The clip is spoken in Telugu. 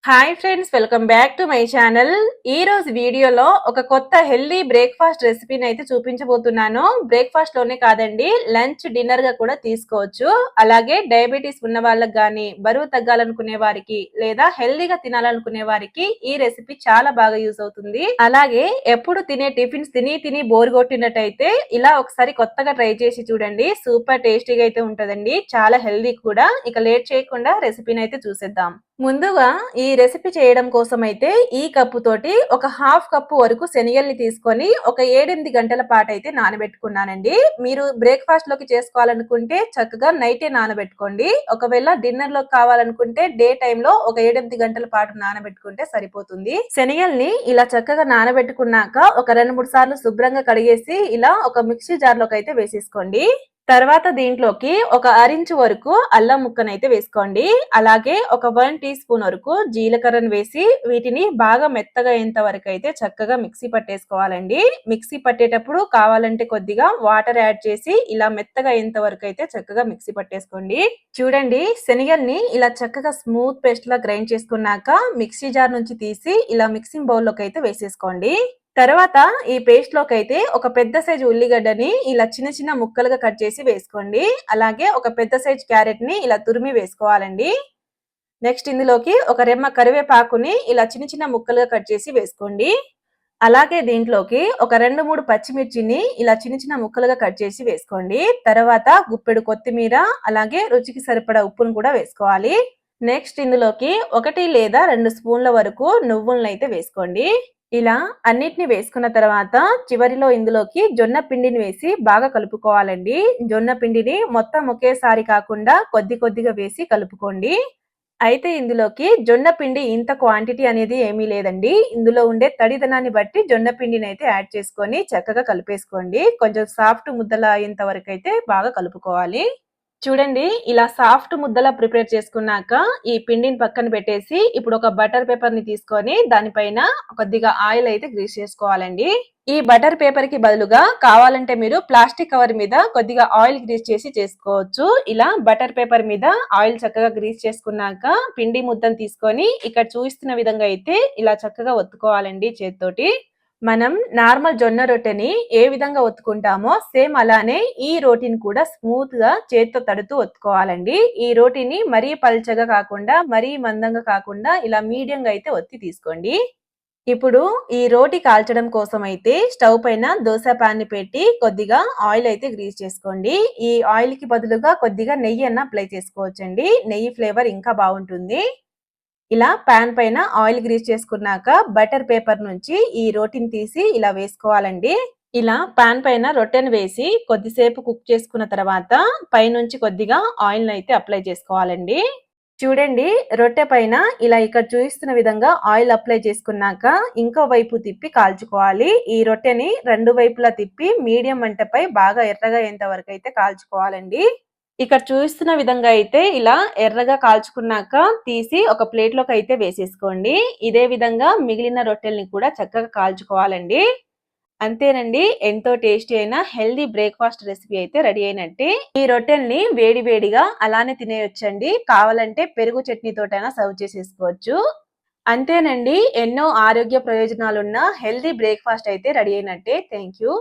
Hi friends, welcome back to my channel. ఈ రోజు వీడియోలో ఒక కొత్త హెల్దీ బ్రేక్ఫాస్ట్ రెసిపీని అయితే చూపించబోతున్నాను. బ్రేక్ఫాస్ట్ లోనే కాదండి, లంచ్ డిన్నర్ గా కూడా తీసుకోవచ్చు. అలాగే డయాబెటీస్ ఉన్న వాళ్ళకి గానీ, బరువు తగ్గాలనుకునే వారికి లేదా హెల్దీగా తినాలనుకునే వారికి ఈ రెసిపీ చాలా బాగా యూజ్ అవుతుంది. అలాగే ఎప్పుడు తినే టిఫిన్స్ తిని తిని బోర్ కొట్టినట్టయితే ఇలా ఒకసారి కొత్తగా ట్రై చేసి చూడండి. సూపర్ టేస్టీగా అయితే ఉంటదండి, చాలా హెల్దీ కూడా. ఇక లేట్ చేయకుండా రెసిపీని అయితే చూసేద్దాం. ముందుగా ఈ రెసిపీ చేయడం కోసం అయితే ఈ కప్పు తోటి ఒక హాఫ్ కప్పు వరకు శనగల్ని తీసుకొని ఒక 7-8 గంటల పాటు అయితే నానబెట్టుకున్నానండి. మీరు బ్రేక్ఫాస్ట్ లోకి చేసుకోవాలనుకుంటే చక్కగా నైటే నానబెట్టుకోండి. ఒకవేళ డిన్నర్ లోకి కావాలనుకుంటే డే టైమ్ లో ఒక 7-8 గంటల పాటు నానబెట్టుకుంటే సరిపోతుంది. శనగల్ని ఇలా చక్కగా నానబెట్టుకున్నాక ఒక 2-3 సార్లు శుభ్రంగా కడిగేసి ఇలా ఒక మిక్సీ జార్ లోకి అయితే వేసేసుకోండి. తర్వాత దీంట్లోకి ఒక అరించు వరకు అల్లం ముక్కనైతే వేసుకోండి. అలాగే ఒక 1 టీ స్పూన్ వరకు జీలకర్రను వేసి వీటిని బాగా మెత్తగా అయ్యేంత వరకు అయితే చక్కగా మిక్సీ పట్టేసుకోవాలండి. మిక్సీ పట్టేటప్పుడు కావాలంటే కొద్దిగా వాటర్ యాడ్ చేసి ఇలా మెత్తగా అయ్యేంత వరకు అయితే చక్కగా మిక్సీ పట్టేసుకోండి. చూడండి, శనగల్ని ఇలా చక్కగా స్మూత్ పేస్ట్ లా గ్రైండ్ చేసుకున్నాక మిక్సీ జార్ నుంచి తీసి ఇలా మిక్సింగ్ బౌల్ లోకి అయితే వేసేసుకోండి. తర్వాత ఈ పేస్ట్ లోకి అయితే ఒక పెద్ద సైజు ఉల్లిగడ్డని ఇలా చిన్న చిన్న ముక్కలుగా కట్ చేసి వేసుకోండి. అలాగే ఒక పెద్ద సైజు క్యారెట్ ని ఇలా తురిమి వేసుకోవాలండి. నెక్స్ట్ ఇందులోకి ఒక రెమ్మ కరివేపాకుని ఇలా చిన్న చిన్న ముక్కలుగా కట్ చేసి వేసుకోండి. అలాగే దీంట్లోకి ఒక 2-3 పచ్చిమిర్చిని ఇలా చిన్న చిన్న ముక్కలుగా కట్ చేసి వేసుకోండి. తర్వాత గుప్పెడు కొత్తిమీర, అలాగే రుచికి సరిపడా ఉప్పును కూడా వేసుకోవాలి. నెక్స్ట్ ఇందులోకి 1 లేదా 2 స్పూన్ల వరకు నువ్వులను అయితే వేసుకోండి. ఇలా అన్నిటిని వేసుకున్న తర్వాత చివరిలో ఇందులోకి జొన్న పిండిని వేసి బాగా కలుపుకోవాలండి. జొన్న పిండిని మొత్తం ఒకేసారి కాకుండా కొద్ది కొద్దిగా వేసి కలుపుకోండి. అయితే ఇందులోకి జొన్న పిండి ఇంత క్వాంటిటీ అనేది ఏమీ లేదండి. ఇందులో ఉండే తడిదనాన్ని బట్టి జొన్న పిండిని అయితే యాడ్ చేసుకొని చక్కగా కలిపేసుకోండి. కొంచెం సాఫ్ట్ ముద్దలా అయ్యేంత వరకు అయితే బాగా కలుపుకోవాలి. చూడండి, ఇలా సాఫ్ట్ ముద్దలా ప్రిపేర్ చేసుకున్నాక ఈ పిండిని పక్కన పెట్టేసి ఇప్పుడు ఒక బటర్ పేపర్ ని తీసుకొని దానిపైన కొద్దిగా ఆయిల్ అయితే గ్రీస్ చేసుకోవాలండి. ఈ బటర్ పేపర్ కి బదులుగా కావాలంటే మీరు ప్లాస్టిక్ కవర్ మీద కొద్దిగా ఆయిల్ గ్రీస్ చేసి చేసుకోవచ్చు. ఇలా బటర్ పేపర్ మీద ఆయిల్ చక్కగా గ్రీస్ చేసుకున్నాక పిండి ముద్దను తీసుకొని ఇక్కడ చూపిస్తున్న విధంగా అయితే ఇలా చక్కగా ఒత్తుకోవాలండి చేత్తోటి. మనం నార్మల్ జొన్న రొట్టెని ఏ విధంగా ఒత్తుకుంటామో సేమ్ అలానే ఈ రోటీని కూడా స్మూత్ గా చేత్తో తడుతూ ఒత్తుకోవాలండి. ఈ రోటీని మరీ పల్చగా కాకుండా మరీ మందంగా కాకుండా ఇలా మీడియం గా అయితే ఒత్తి తీసుకోండి. ఇప్పుడు ఈ రోటి కాల్చడం కోసం అయితే స్టవ్ పైన దోశ పాన్ ని పెట్టి కొద్దిగా ఆయిల్ అయితే గ్రీస్ చేసుకోండి. ఈ ఆయిల్ కి బదులుగా కొద్దిగా నెయ్యి అన్న అప్లై చేసుకోవచ్చండి. నెయ్యి ఫ్లేవర్ ఇంకా బాగుంటుంది. ఇలా పాన్ పైన ఆయిల్ గ్రీస్ చేసుకున్నాక బటర్ పేపర్ నుంచి ఈ రోటిని తీసి ఇలా వేసుకోవాలండి. ఇలా పాన్ పైన రొట్టెను వేసి కొద్దిసేపు కుక్ చేసుకున్న తర్వాత పైనుంచి కొద్దిగా ఆయిల్ అయితే అప్లై చేసుకోవాలండి. చూడండి, రొట్టె పైన ఇలా ఇక్కడ చూపిస్తున్న విధంగా ఆయిల్ అప్లై చేసుకున్నాక ఇంకో వైపు తిప్పి కాల్చుకోవాలి. ఈ రొట్టెని 2 వైపులా తిప్పి మీడియం మంటపై బాగా ఎర్రగా అయ్యేంత వరకు అయితే కాల్చుకోవాలండి. ఇక్కడ చూపిస్తున్న విధంగా అయితే ఇలా ఎర్రగా కాల్చుకున్నాక తీసి ఒక ప్లేట్ లోకి అయితే వేసేసుకోండి. ఇదే విధంగా మిగిలిన రొట్టెల్ని కూడా చక్కగా కాల్చుకోవాలండి. అంతేనండి, ఎంతో టేస్టీ అయిన హెల్దీ బ్రేక్ఫాస్ట్ రెసిపీ అయితే రెడీ అయినట్టే. ఈ రొట్టెల్ని వేడి వేడిగా అలానే తినేయొచ్చండి. కావాలంటే పెరుగు చట్నీ తోటైనా సర్వ్ చేసేసుకోవచ్చు. అంతేనండి, ఎన్నో ఆరోగ్య ప్రయోజనాలున్న హెల్దీ బ్రేక్ఫాస్ట్ అయితే రెడీ అయినట్టే. Thank you.